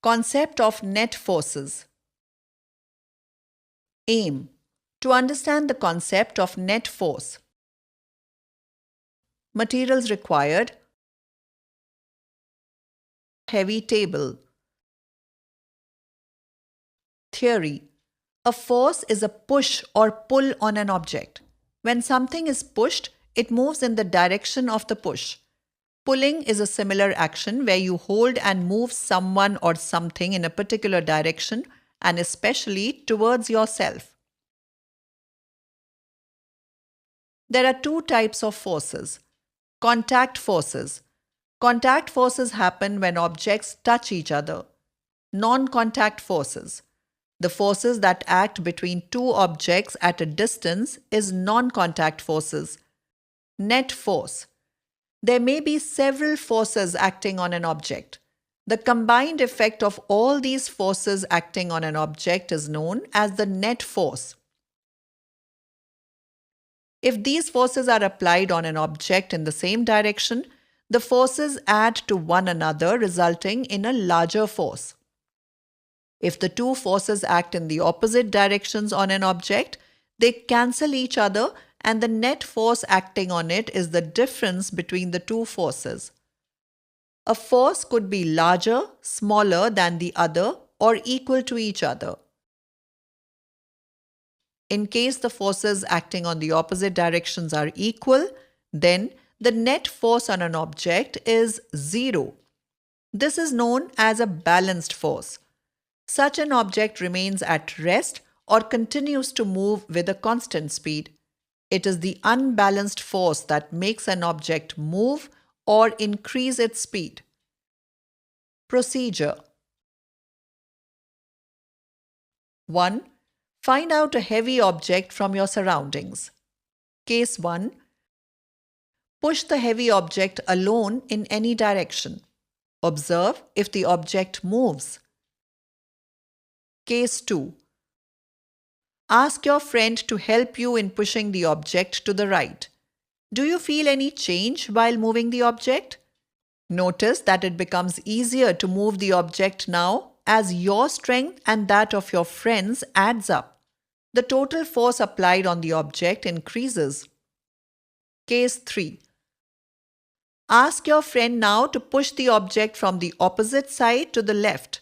Concept of net forces. Aim: to understand the concept of net force. Materials required: heavy table. Theory: a force is a push or pull on an object. When something is pushed, it moves in the direction of the push. Pulling is a similar action where you hold and move someone or something in a particular direction, and especially towards yourself. There are two types of forces. Contact forces. Contact forces happen when objects touch each other. Non-contact forces. The forces that act between two objects at a distance is non-contact forces. Net force. There may be several forces acting on an object. The combined effect of all these forces acting on an object is known as the net force. If these forces are applied on an object in the same direction, the forces add to one another, resulting in a larger force. If the two forces act in the opposite directions on an object, they cancel each other, and the net force acting on it is the difference between the two forces. A force could be larger, smaller than the other, or equal to each other. In case the forces acting on the opposite directions are equal, then the net force on an object is zero. This is known as a balanced force. Such an object remains at rest or continues to move with a constant speed. It is the unbalanced force that makes an object move or increase its speed. Procedure: 1. Find out a heavy object from your surroundings. Case 1. Push the heavy object alone in any direction. Observe if the object moves. Case 2. Ask your friend to help you in pushing the object to the right. Do you feel any change while moving the object? Notice that it becomes easier to move the object now as your strength and that of your friends adds up. The total force applied on the object increases. Case 3. Ask your friend now to push the object from the opposite side to the left.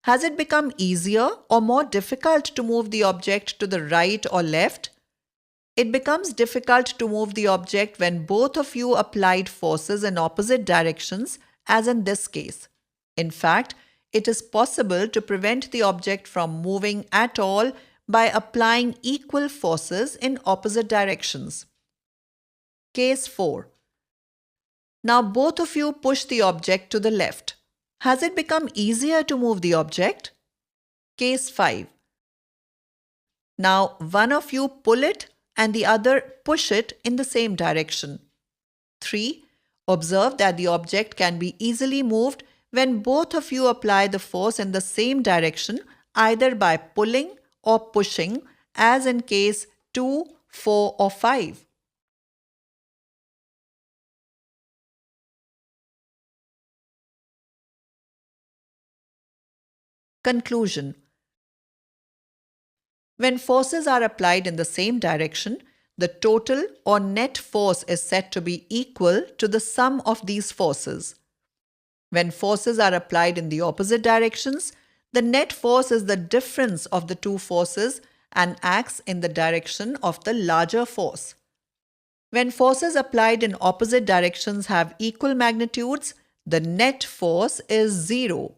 Has it become easier or more difficult to move the object to the right or left? It becomes difficult to move the object when both of you applied forces in opposite directions, as in this case. In fact, it is possible to prevent the object from moving at all by applying equal forces in opposite directions. Case 4. Now both of you push the object to the left. Has it become easier to move the object? Case 5. Now one of you pull it and the other push it in the same direction. 3. Observe that the object can be easily moved when both of you apply the force in the same direction, either by pulling or pushing, as in case 2, 4 or 5. Conclusion: when forces are applied in the same direction, the total or net force is said to be equal to the sum of these forces. When forces are applied in the opposite directions, the net force is the difference of the two forces and acts in the direction of the larger force. When forces applied in opposite directions have equal magnitudes, the net force is zero.